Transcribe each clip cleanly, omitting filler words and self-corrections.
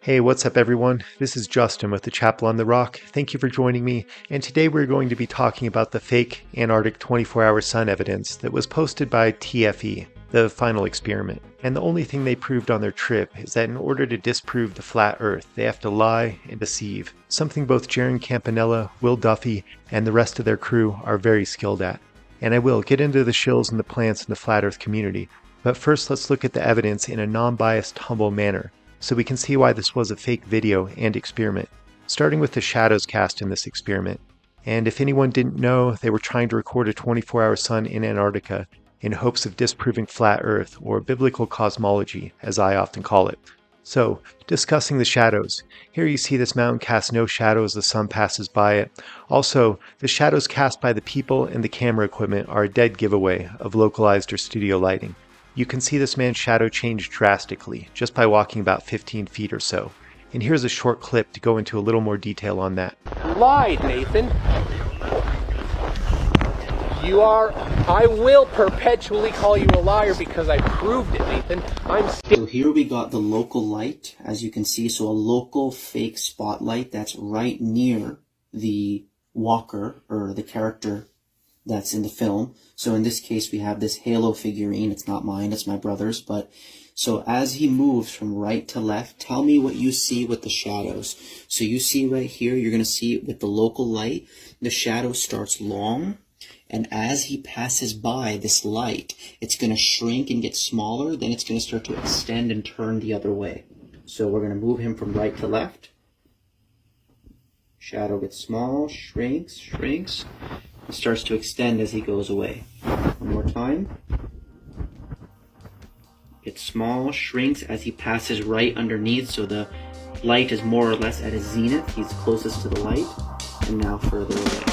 Hey, what's up, everyone? This is Justin with the Chapel on the Rock. Thank you for joining me. And today we're going to be talking about the fake Antarctic 24-hour sun evidence that was posted by TFE, the final experiment. And the only thing they proved on their trip is that in order to disprove the flat Earth, they have to lie and deceive, something both Jaron Campanella, Will Duffy, and the rest of their crew are very skilled at. And I will get into the shills and the plants in the flat Earth community. But first, let's look at the evidence in a non-biased, humble manner, so we can see why this was a fake video and experiment, starting with the shadows cast in this experiment. And if anyone didn't know, they were trying to record a 24-hour sun in Antarctica in hopes of disproving flat Earth, or biblical cosmology, as I often call it. So, discussing the shadows. Here you see this mountain cast no shadow as the sun passes by it. Also, the shadows cast by the people and the camera equipment are a dead giveaway of localized or studio lighting. You can see this man's shadow change drastically just by walking about 15 feet or so. And here's a short clip to go into a little more detail on that. Lied, Nathan. I will perpetually call you a liar because I proved it, Nathan. So here we got the local light, as you can see. So a local fake spotlight that's right near the walker or the character that's in the film. So in this case, we have this Halo figurine. It's not mine, it's my brother's. But so as he moves from right to left, tell me what you see with the shadows. So you see right here, you're going to see with the local light, the shadow starts long. And as he passes by this light, it's going to shrink and get smaller. Then it's going to start to extend and turn the other way. So we're going to move him from right to left. Shadow gets small, shrinks. It starts to extend as he goes away. One more time. Gets small, shrinks as he passes right underneath, so the light is more or less at his zenith. He's closest to the light, and now further away.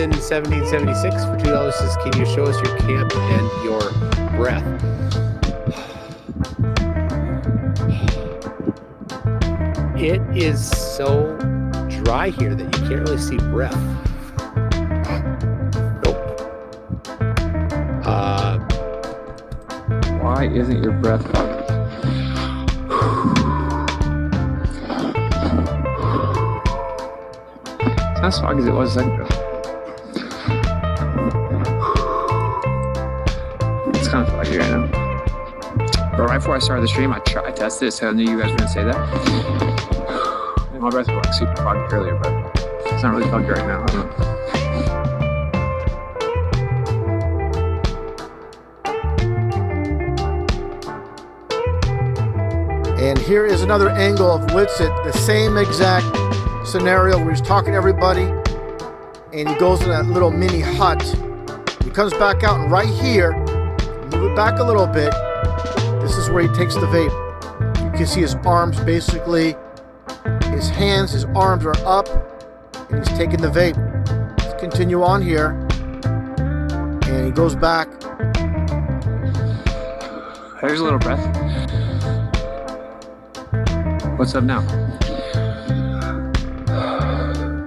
in 1776 for $2 says, can you show us your camp and your breath? It is so dry here that you can't really see breath. Nope. Why isn't your breath up? It's not as foggy as it was a second ago. It's kind of foggy right now. But right before I started the stream, I tested it, so I knew you guys were going to say that. And my breath was like super foggy earlier, but it's not really foggy right now. I don't know. And here is another angle of Litsit, the same exact scenario where he's talking to everybody and he goes in that little mini hut. He comes back out, and right here, move it back a little bit, this is where he takes the vape. You can see his arms basically, his hands, his arms are up, and he's taking the vape. Let's continue on here. And he goes back. There's a little breath. What's up now?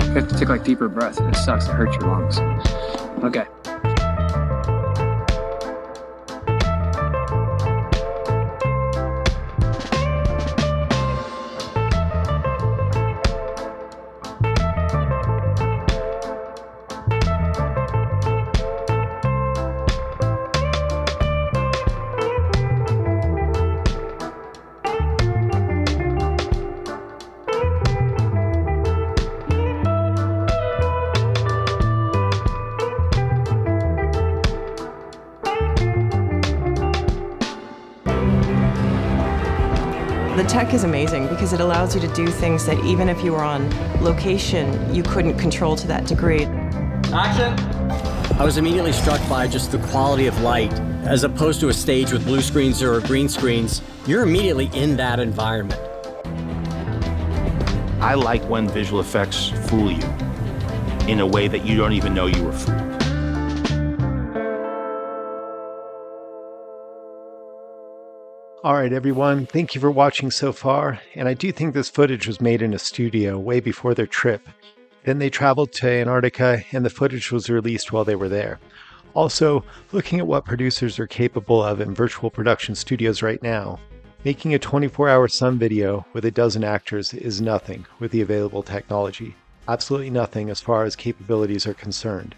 You have to take like deeper breaths, and it sucks. It hurts your lungs. Okay. The tech is amazing because it allows you to do things that even if you were on location, you couldn't control to that degree. Action! I was immediately struck by just the quality of light. As opposed to a stage with blue screens or green screens, you're immediately in that environment. I like when visual effects fool you in a way that you don't even know you were fooled. All right, everyone, thank you for watching so far, and I do think this footage was made in a studio way before their trip. Then they traveled to Antarctica, and the footage was released while they were there. Also, looking at what producers are capable of in virtual production studios right now, making a 24-hour sun video with a dozen actors is nothing with the available technology. Absolutely nothing as far as capabilities are concerned.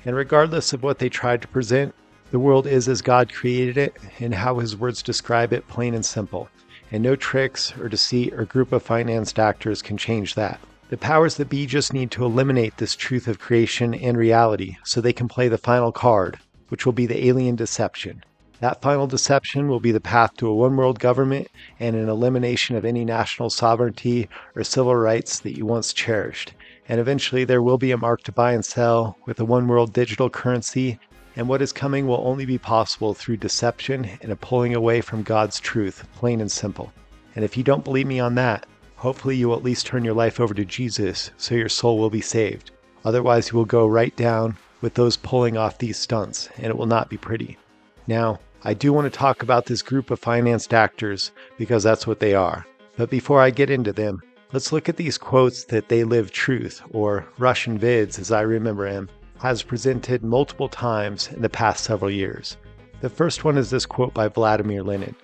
And regardless of what they tried to present, the world is as God created it, and how his words describe it, plain and simple. And no tricks or deceit or group of financed actors can change that. The powers that be just need to eliminate this truth of creation and reality so they can play the final card, which will be the alien deception. That final deception will be the path to a one-world government and an elimination of any national sovereignty or civil rights that you once cherished. And eventually there will be a mark to buy and sell with a one-world digital currency, and what is coming will only be possible through deception and a pulling away from God's truth, plain and simple. And if you don't believe me on that, hopefully you will at least turn your life over to Jesus so your soul will be saved. Otherwise you will go right down with those pulling off these stunts, and it will not be pretty. Now, I do want to talk about this group of financed actors because that's what they are. But before I get into them, let's look at these quotes that They Live Truth, or Russian Vids as I remember him, has presented multiple times in the past several years. The first one is this quote by Vladimir Lenin.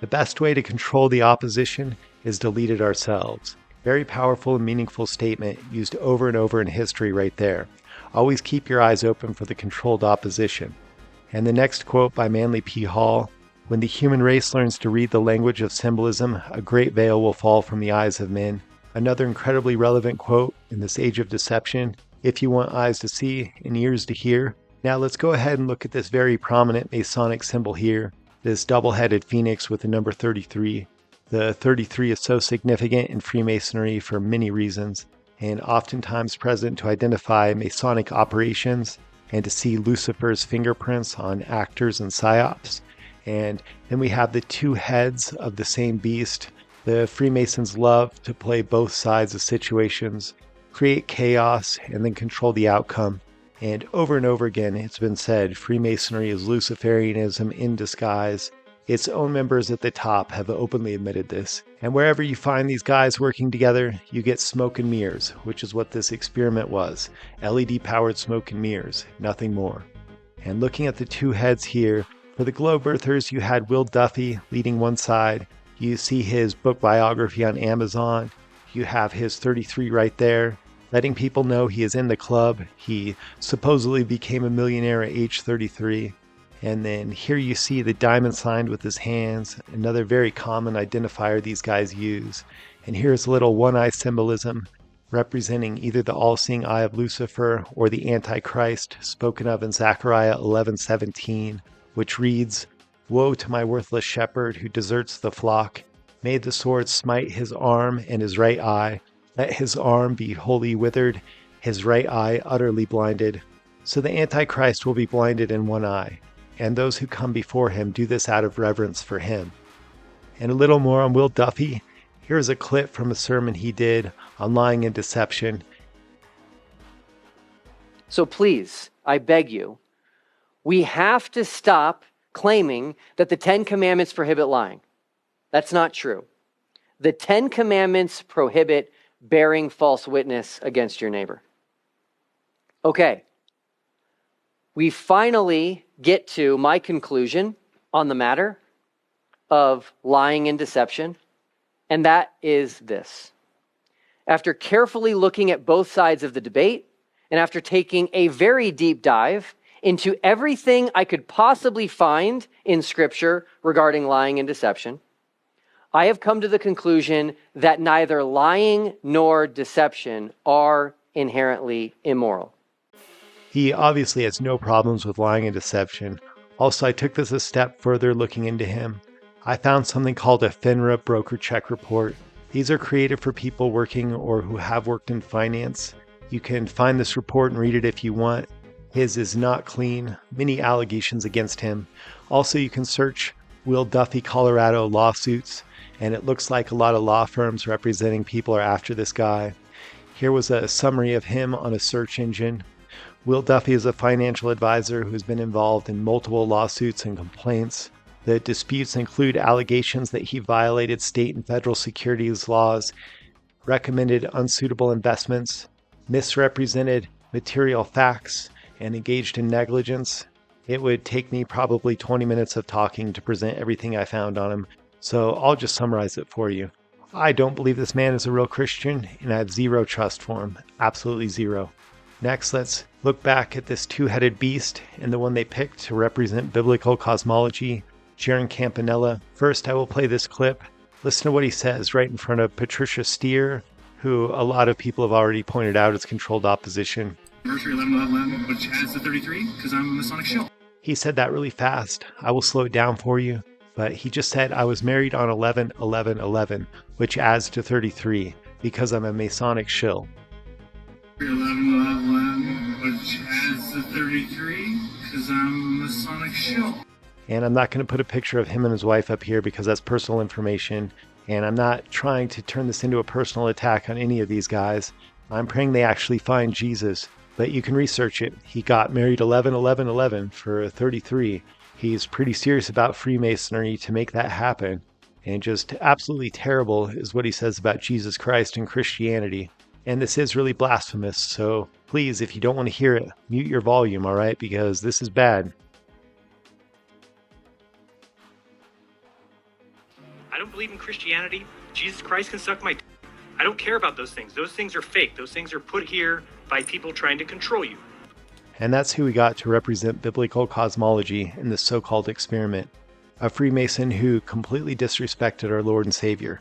The best way to control the opposition is to lead it ourselves. Very powerful and meaningful statement used over and over in history right there. Always keep your eyes open for the controlled opposition. And the next quote by Manly P. Hall. When the human race learns to read the language of symbolism, a great veil will fall from the eyes of men. Another incredibly relevant quote in this age of deception. If you want eyes to see and ears to hear. Now let's go ahead and look at this very prominent Masonic symbol here. This double-headed phoenix with the number 33. The 33 is so significant in Freemasonry for many reasons, and oftentimes present to identify Masonic operations and to see Lucifer's fingerprints on actors and psyops. And then we have the two heads of the same beast. The Freemasons love to play both sides of situations, create chaos, and then control the outcome. And over again, it's been said Freemasonry is Luciferianism in disguise. Its own members at the top have openly admitted this. And wherever you find these guys working together, you get smoke and mirrors, which is what this experiment was. LED-powered smoke and mirrors, nothing more. And looking at the two heads here, for the Globe Earthers, you had Will Duffy leading one side. You see his book biography on Amazon. You have his 33 right there, letting people know he is in the club. He supposedly became a millionaire at age 33. And then here you see the diamond signed with his hands, another very common identifier these guys use. And here's a little one-eye symbolism representing either the all-seeing eye of Lucifer or the Antichrist spoken of in Zechariah 11:17, which reads, "Woe to my worthless shepherd who deserts the flock. May the sword smite his arm and his right eye. Let his arm be wholly withered, his right eye utterly blinded." So the Antichrist will be blinded in one eye, and those who come before him do this out of reverence for him. And a little more on Will Duffy. Here's a clip from a sermon he did on lying and deception. So please, I beg you, we have to stop claiming that the 10 Commandments prohibit lying. That's not true. The 10 Commandments prohibit bearing false witness against your neighbor. Okay. We finally get to my conclusion on the matter of lying and deception, and that is this. After carefully looking at both sides of the debate, and after taking a very deep dive into everything I could possibly find in Scripture regarding lying and deception, I have come to the conclusion that neither lying nor deception are inherently immoral. He obviously has no problems with lying and deception. Also, I took this a step further looking into him. I found something called a FINRA broker check report. These are created for people working or who have worked in finance. You can find this report and read it if you want. His is not clean, many allegations against him. Also, you can search Will Duffy, Colorado lawsuits, and it looks like a lot of law firms representing people are after this guy. Here was a summary of him on a search engine. Will Duffy is a financial advisor who has been involved in multiple lawsuits and complaints. The disputes include allegations that he violated state and federal securities laws, recommended unsuitable investments, misrepresented material facts, and engaged in negligence. It would take me probably 20 minutes of talking to present everything I found on him, so I'll just summarize it for you. I don't believe this man is a real Christian, and I have zero trust for him. Absolutely zero. Next, let's look back at this two-headed beast and the one they picked to represent biblical cosmology, Jaron Campanella. First, I will play this clip. Listen to what he says right in front of Patricia Steer, who a lot of people have already pointed out is controlled opposition. Anniversary 11/11, which adds the 33, because I'm a Masonic shill. He said that really fast. I will slow it down for you. But he just said, I was married on 11/11/11, which adds to 33, because I'm a Masonic shill. 11/11, which adds to 33, because I'm a Masonic shill. And I'm not going to put a picture of him and his wife up here because that's personal information. And I'm not trying to turn this into a personal attack on any of these guys. I'm praying they actually find Jesus. But you can research it. He got married 11/11/11 for 33. He's pretty serious about Freemasonry to make that happen. And just absolutely terrible is what he says about Jesus Christ and Christianity. And this is really blasphemous. So please, if you don't want to hear it, mute your volume, all right? Because this is bad. I don't believe in Christianity. Jesus Christ can suck my d. I don't care about those things. Those things are fake. Those things are put here by people trying to control you. And that's who we got to represent biblical cosmology in this so-called experiment. A Freemason who completely disrespected our Lord and Savior.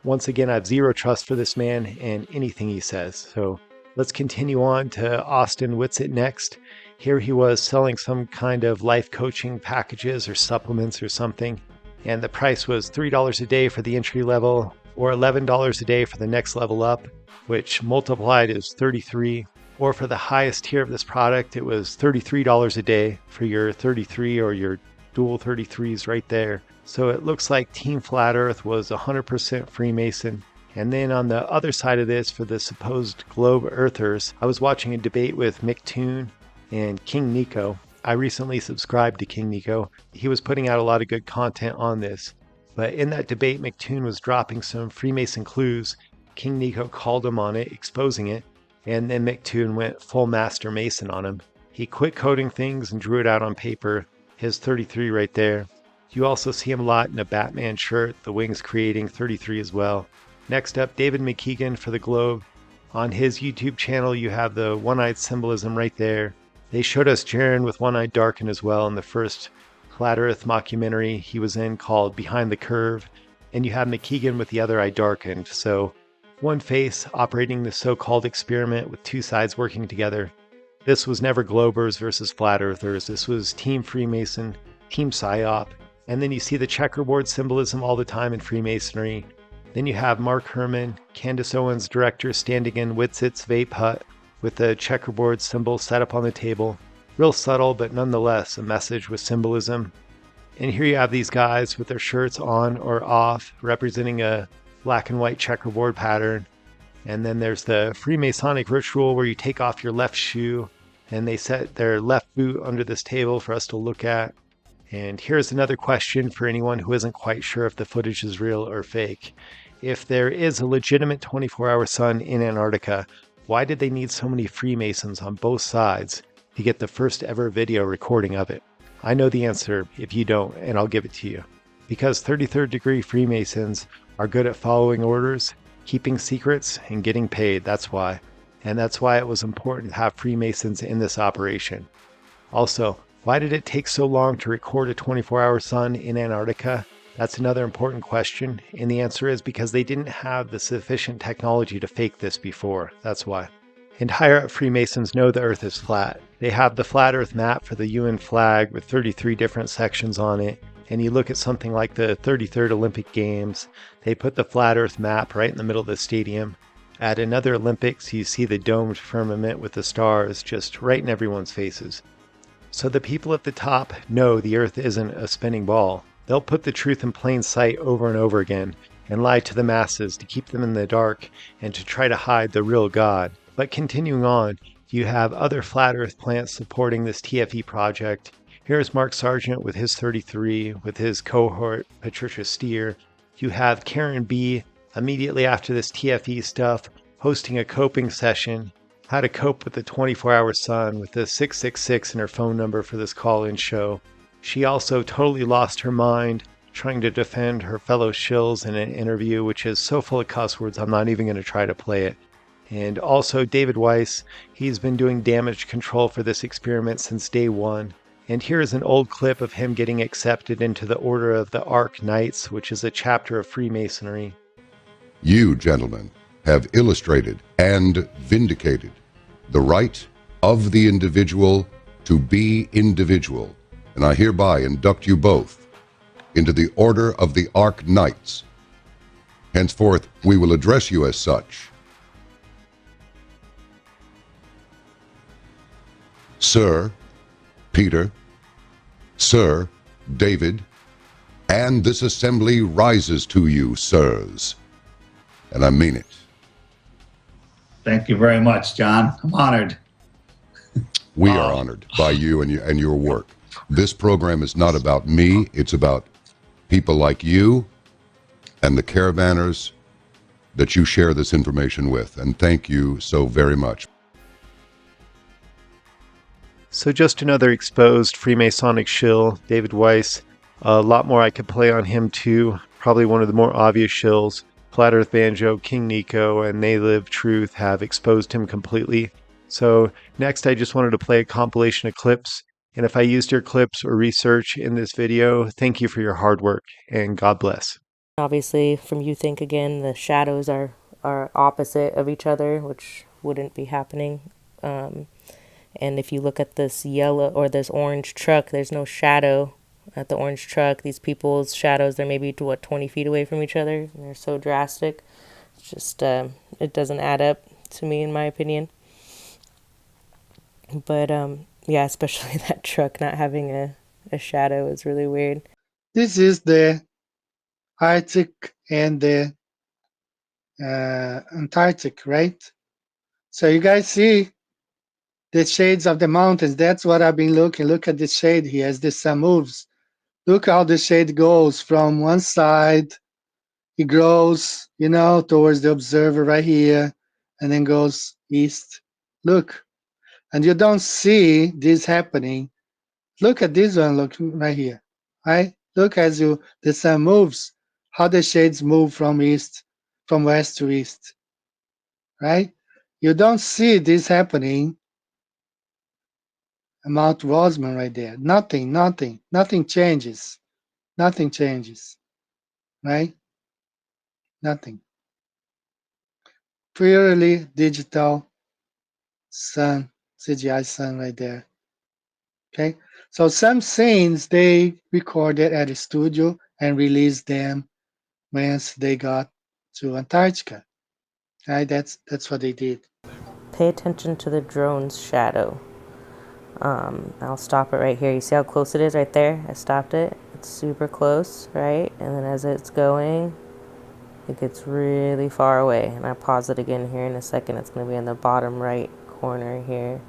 Once again, I have zero trust for this man and anything he says. So let's continue on to Austin Whitsitt next. Here he was selling some kind of life coaching packages or supplements or something. And the price was $3 a day for the entry level or $11 a day for the next level up, which multiplied is 33. Or for the highest tier of this product, it was $33 a day for your 33 or your dual 33s right there. So it looks like Team Flat Earth was 100% Freemason. And then on the other side of this, for the supposed Globe Earthers, I was watching a debate with Mick Toon, And King Nico, I recently subscribed to King Nico. He was putting out a lot of good content on this. But in that debate, McToon was dropping some Freemason clues. King Nico called him on it, exposing it, and then McToon went full Master Mason on him. He quit coding things and drew it out on paper, his 33 right there. You also see him a lot in a Batman shirt, the wings creating 33 as well. Next up, David McKeegan for the Globe. On his YouTube channel, you have the one-eyed symbolism right there. They showed us Jaren with one-eyed Darken as well in the first Flat Earth mockumentary he was in called Behind the Curve, and you have McKeegan with the other eye darkened. So one face operating the so-called experiment with two sides working together. This was never Globers versus Flat Earthers. This was Team Freemason, Team PSYOP, and then you see the checkerboard symbolism all the time in Freemasonry. Then you have Mark Herman, Candace Owens' director, standing in Whitsit's vape hut with the checkerboard symbol set up on the table. Real subtle, but nonetheless a message with symbolism. And here you have these guys with their shirts on or off, representing a black and white checkerboard pattern. And then there's the Freemasonic ritual where you take off your left shoe and they set their left boot under this table for us to look at. And here's another question for anyone who isn't quite sure if the footage is real or fake. If there is a legitimate 24-hour sun in Antarctica, why did they need so many Freemasons on both sides to get the first ever video recording of it? I know the answer if you don't, and I'll give it to you. Because 33rd degree Freemasons are good at following orders, keeping secrets, and getting paid, that's why. And that's why it was important to have Freemasons in this operation. Also, why did it take so long to record a 24-hour sun in Antarctica? That's another important question, and the answer is because they didn't have the sufficient technology to fake this before, that's why. And higher up Freemasons know the Earth is flat. They have the flat Earth map for the UN flag with 33 different sections on it, and you look at something like the 33rd Olympic Games, they put the flat Earth map right in the middle of the stadium. At another Olympics, you see the domed firmament with the stars just right in everyone's faces. So the people at the top know the Earth isn't a spinning ball. They'll put the truth in plain sight over and over again and lie to the masses to keep them in the dark and to try to hide the real God. But continuing on, you have other flat Earth plants supporting this TFE project. Here's Mark Sargent with his 33, with his cohort, Patricia Steer. You have Karen B. immediately after this TFE stuff hosting a coping session, how to cope with the 24-hour sun with the 666 in her phone number for this call-in show. She also totally lost her mind trying to defend her fellow shills in an interview, which is so full of cuss words I'm not even going to try to play it. And also David Weiss, he's been doing damage control for this experiment since day one. And here's an old clip of him getting accepted into the Order of the Ark Knights, which is a chapter of Freemasonry. You, gentlemen, have illustrated and vindicated the right of the individual to be individual, and I hereby induct you both into the Order of the Ark Knights. Henceforth, we will address you as such. Sir Peter, Sir David, and this assembly rises to you, sirs. And I mean it. Thank you very much, John. I'm honored. We are honored by you and your work. This program is not about me. It's about people like you and the caravanners that you share this information with. And thank you so very much. So just another exposed Freemasonic shill, David Weiss. A lot more I could play on him too. Probably one of the more obvious shills. Flat Earth Banjo, King Nico, and They Live Truth have exposed him completely. So next I just wanted to play a compilation of clips. And if I used your clips or research in this video, thank you for your hard work and God bless. Obviously, from You Think Again, the shadows are opposite of each other, which wouldn't be happening. And if you look at this yellow or this orange truck, there's no shadow at the orange truck. These people's shadows, they're maybe 20 feet away from each other. And they're so drastic. It's just, it doesn't add up to me, in my opinion. But, yeah, especially that truck not having a shadow is really weird. This is the Arctic and the Antarctic, right? So you guys see the shades of the mountains. That's what I've been looking. Look at the shade here as the sun moves. Look how the shade goes from one side. It grows, towards the observer right here, and then goes east. Look, and you don't see this happening. Look at this one, look right here, right? Look as the sun moves, how the shades move from west to east, right? You don't see this happening at Mount Rosman right there. Nothing changes. Nothing changes, right? Nothing. Purely digital sun, CGI sun right there. Okay, so some scenes they recorded at a studio and released them once they got to Antarctica. Right, that's what they did. Pay attention to the drone's shadow. I'll stop it right here. You see how close it is right there? I stopped it. It's super close, right? And then as it's going, it gets really far away. And I pause it again here in a second. It's going to be in the bottom right corner here.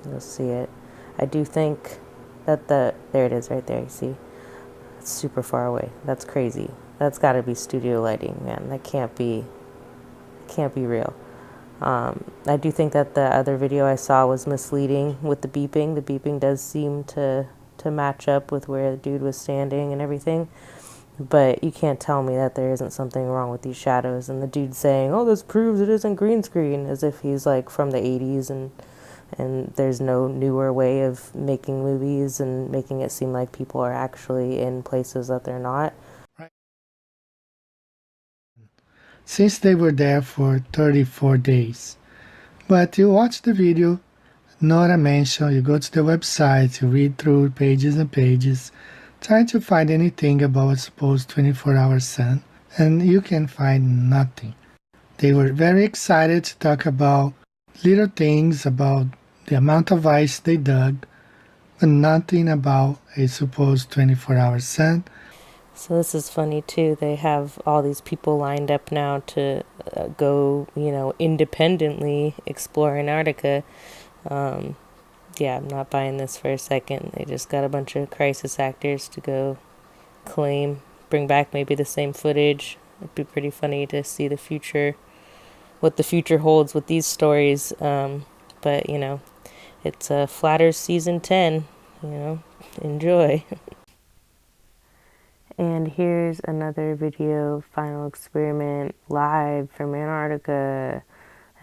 You'll see it. I do think that there it is right there. You see? It's super far away. That's crazy. That's got to be studio lighting, man. That can't be real. I do think that the other video I saw was misleading with the beeping. The beeping does seem to match up with where the dude was standing and everything. But you can't tell me that there isn't something wrong with these shadows. And the dude saying, oh, this proves it isn't green screen, as if he's like from the 80s and there's no newer way of making movies and making it seem like people are actually in places that they're not. Since they were there for 34 days. But you watch the video, not a mention, you go to the website, you read through pages and pages, trying to find anything about a supposed 24-hour sun, and you can find nothing. They were very excited to talk about little things about the amount of ice they dug, but nothing about a supposed 24-hour sun. So this is funny too. They have all these people lined up now to go, independently explore Antarctica. Yeah, I'm not buying this for a second. They just got a bunch of crisis actors to go bring back maybe the same footage. It'd be pretty funny to see the future, what the future holds with these stories. But, it's Flat Earth Season 10, enjoy. And here's another video, Final Experiment, live from Antarctica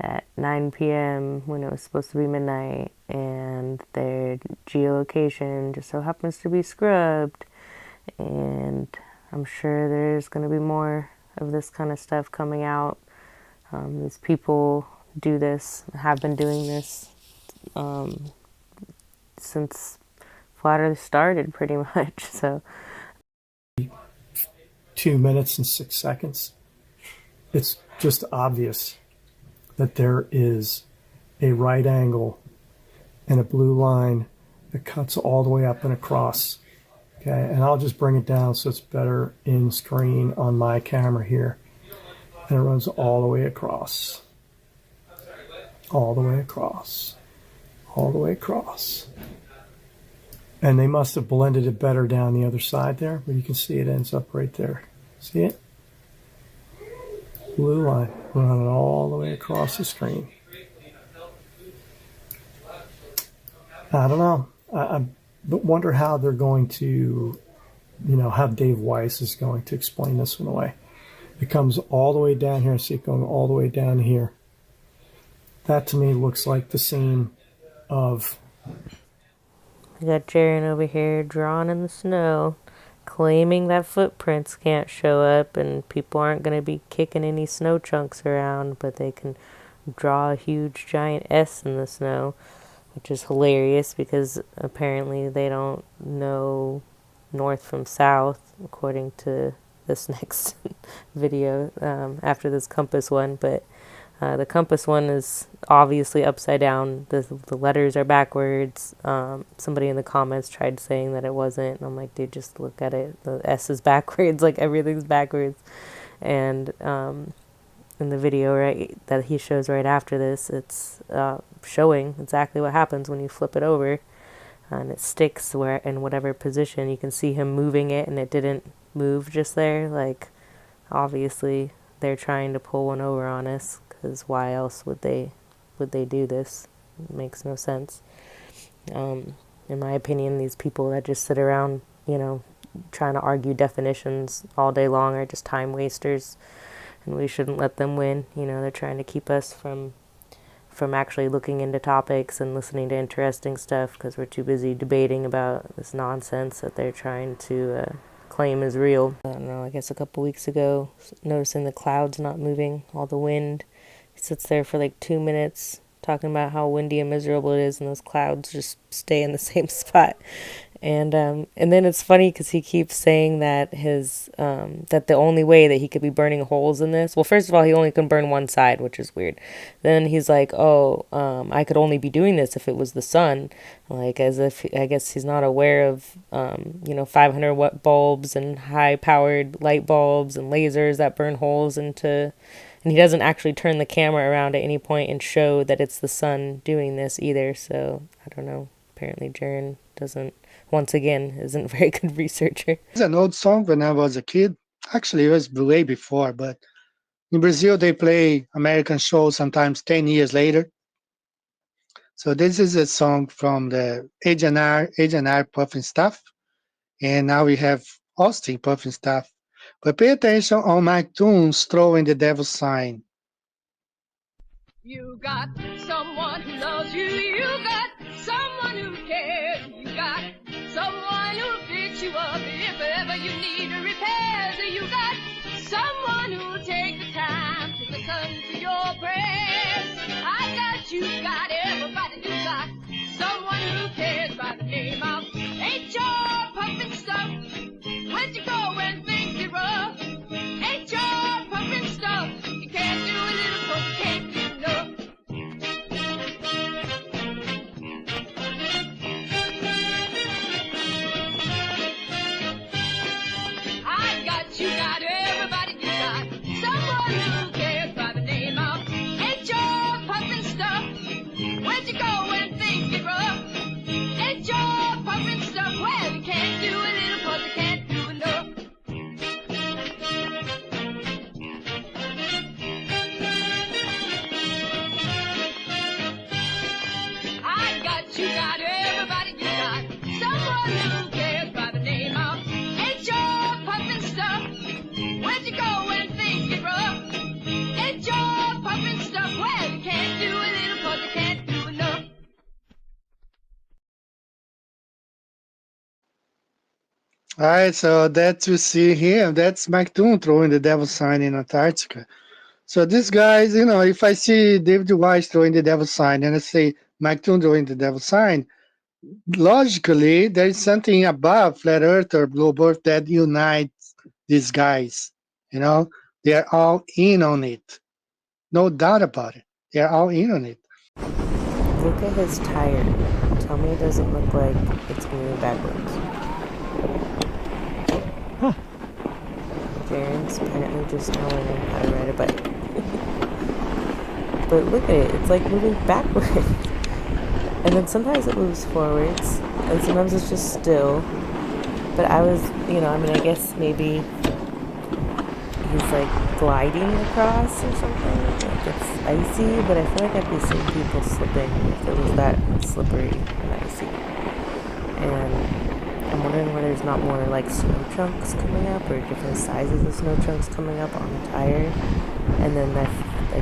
at 9 p.m. when it was supposed to be midnight, and their geolocation just so happens to be scrubbed. And I'm sure there's going to be more of this kind of stuff coming out. These people have been doing this since Flat Earth started, pretty much. So 2 minutes and 6 seconds. It's just obvious that there is a right angle and a blue line that cuts all the way up and across. Okay, and I'll just bring it down so it's better in screen on my camera here. And it runs all the way across. All the way across. All the way across. And they must have blended it better down the other side there, but you can see it ends up right there. See it? Blue line running all the way across the screen. I don't know. I wonder how they're going to, how Dave Weiss is going to explain this one away. It comes all the way down here. See it going all the way down here. That to me looks like the scene of... We got Jaren over here drawing in the snow, claiming that footprints can't show up and people aren't going to be kicking any snow chunks around, but they can draw a huge giant S in the snow, which is hilarious because apparently they don't know north from south, according to this next video after this compass one. But the compass one is obviously upside down. The letters are backwards. Somebody in the comments tried saying that it wasn't. And I'm like, dude, just look at it. The S is backwards, like everything's backwards. And in the video, right, that he shows right after this, it's showing exactly what happens when you flip it over, and it sticks where in whatever position. You can see him moving it, and it didn't move just there. Like, obviously they're trying to pull one over on us, because why else would they do this? It makes no sense. In my opinion, these people that just sit around, trying to argue definitions all day long are just time wasters, and we shouldn't let them win. They're trying to keep us from actually looking into topics and listening to interesting stuff, because we're too busy debating about this nonsense that they're trying to claim is real. I don't know, I guess a couple weeks ago, noticing the clouds not moving, all the wind. He sits there for like 2 minutes talking about how windy and miserable it is, and those clouds just stay in the same spot. And then it's funny because he keeps saying that that the only way that he could be burning holes in this, well, first of all, he only can burn one side, which is weird. Then he's like, I could only be doing this if it was the sun, like as if, I guess he's not aware of 500 watt bulbs and high powered light bulbs and lasers that burn holes into. And he doesn't actually turn the camera around at any point and show that it's the sun doing this either. So I don't know. Apparently Jaren isn't a very good researcher. It's an old song when I was a kid. Actually, it was way before, but in Brazil, they play American shows sometimes 10 years later. So this is a song from the H&R Puffin Stuff. And now we have Austin Puffin Stuff. But pay attention on Mike Toon's Throwing the Devil's Sign. You got someone who loves you, you got someone who cares, you got someone who'll fix you up if ever you need a repairs, you got someone who'll take the time to listen to your prayers. I got you, got everybody, you got someone who cares by the name of H.R. Puffin Stuff. Where'd you go when things get rough? H.R. Puffin Stuff. You can't do a little, but you can't do enough. I got you, got everybody, you got someone who cares by the name of H.R. Puffin Stuff. Where'd you go when things get rough? H.R. Puffin Stuff. Well, you can't do a little, but you can't do enough. I got you, got everybody, you got someone who cares by the name of H.R. Puffin Stuff. Where'd you go when things get rough? H.R. Puffin Stuff. Well, you can't do a little, but you can't do enough. All right, so that you see here, that's Mike Toon throwing the devil's sign in Antarctica. So this guys, if I see David Weiss throwing the devil's sign and I say Mike Toon throwing the devil's sign, logically there is something above Flat Earth or Globe Earth that unites these guys. They are all in on it. No doubt about it. They are all in on it. Look at his tire. Tell me it doesn't look like it's moving backwards. Jaren's apparently just telling him how to ride a bike. But look at it, it's like moving backwards. And then sometimes it moves forwards, and sometimes it's just still. But I was, I guess maybe he's like gliding across or something. Like it's icy, but I feel like I'd be seeing people slipping if it was that slippery and icy. And I'm wondering why there's not more like snow chunks coming up or different sizes of snow chunks coming up on the tire. And then like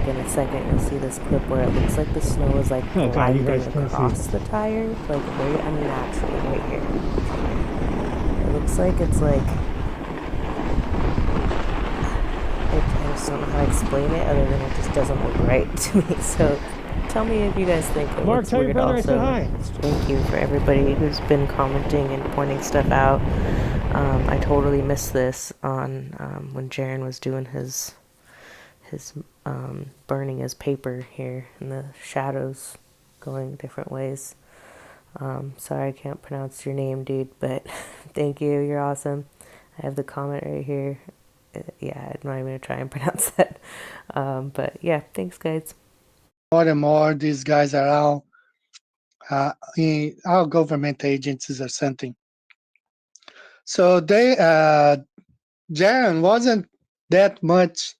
in a second you'll see this clip where it looks like the snow is like gliding across the tire, like very unnaturally right here. It looks like it's like, I just don't know how to explain it other than it just doesn't look right to me. So tell me if you guys think it looks weird also. Thank you for everybody who's been commenting and pointing stuff out. I totally missed this on when Jaren was doing his burning his paper here and the shadows going different ways. Sorry I can't pronounce your name, dude, but thank you, you're awesome. I have the comment right here. Yeah, I'm not even going to try and pronounce that. But yeah, thanks, guys. More and more, these guys are all in our government agencies or something. So they, Jaron wasn't that much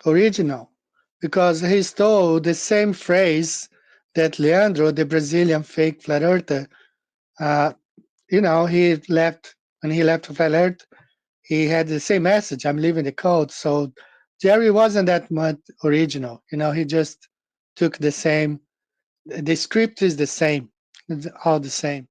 original, because he stole the same phrase that Leandro, the Brazilian fake flat earther, he left, when he left Flat Earth, he had the same message, I'm leaving the code. So Jerry wasn't that much original. He just took the same, the script is the same, it's all the same.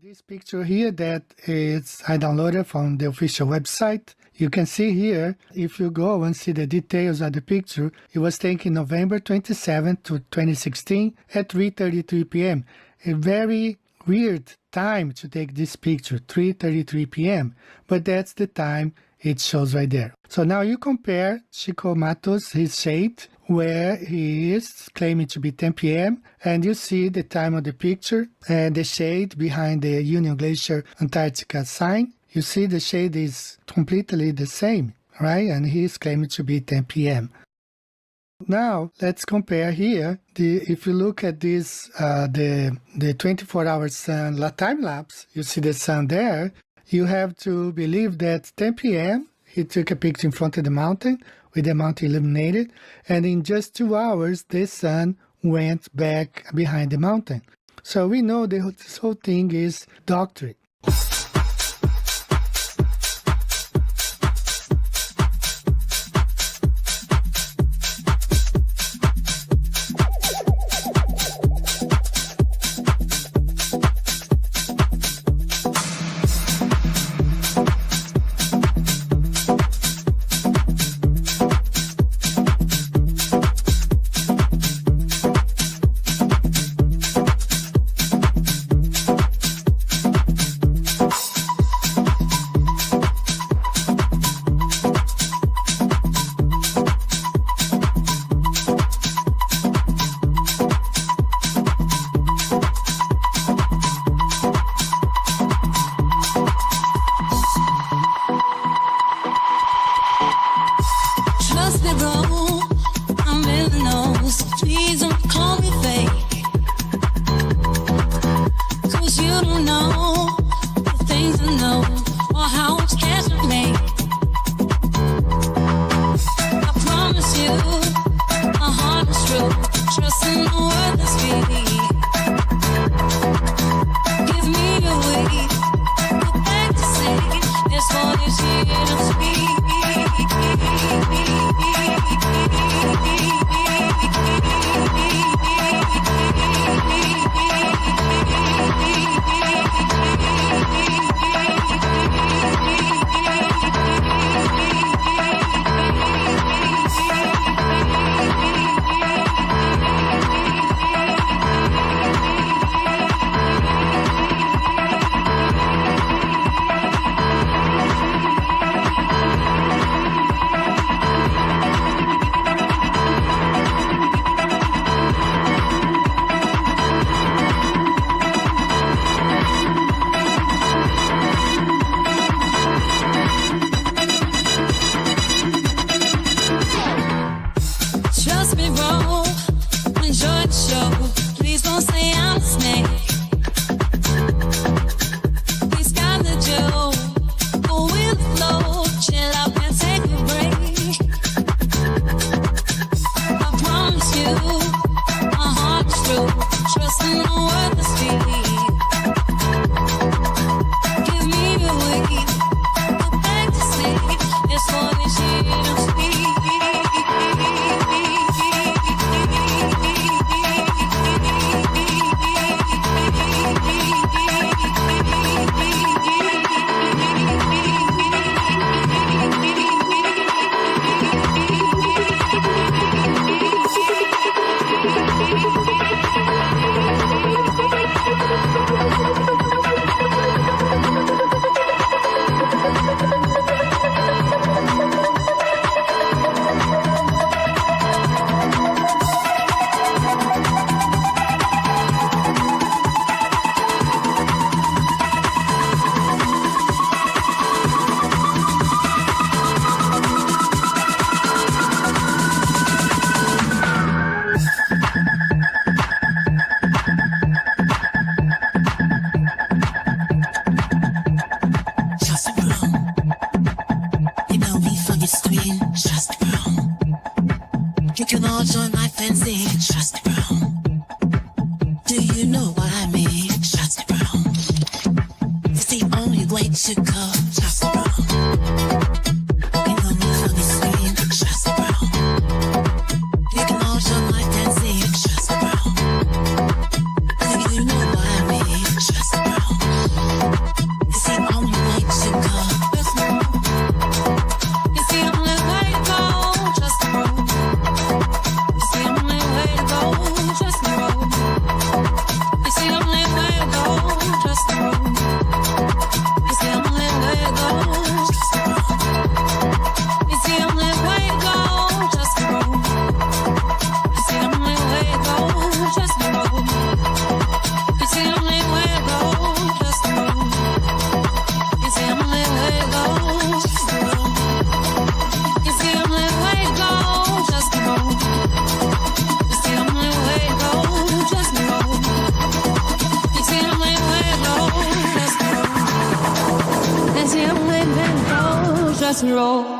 This picture here that is I downloaded from the official website. You can see here, if you go and see the details of the picture, it was taken November 27, 2016 at 3:33 p.m. A very weird time to take this picture, 3:33 p.m. But that's the time it shows right there. So now you compare Chico Matos, his shade, where he is claiming to be 10 p.m. and you see the time of the picture and the shade behind the Union Glacier Antarctica sign. You see the shade is completely the same, right? And he is claiming to be 10 p.m. Now let's compare here. If you look at this, the 24-hour sun time lapse, you see the sun there. You have to believe that 10 p.m. he took a picture in front of the mountain with the mountain illuminated, and in just 2 hours the sun went back behind the mountain. So we know this whole thing is doctrine. You know what I mean? Trust me, bro. It's the only way to go. Trust me, bro. You know me from the screen. Trust me, bro. You can hold your mic and see. Trust me, bro. You know what I mean? Trust me, bro. It's the only way to go. Trust me, bro. It's the only way to go. Trust me, bro. It's the only way to go. Trust me, bro. It's the only way to go. Trust me, bro. It's the only way to go. Trust me, bro. It's the only way to go. Trust me, bro. It's the only way to go. Trust me, bro. It's the only way to go. Trust me, bro. It's the only way to go. Trust me, bro. It's the only way to go. Trust me, bro. It's the only way to go. Trust me, bro. It's the only way to go. Trust me, bro. It's the only way to go. Trust me, bro.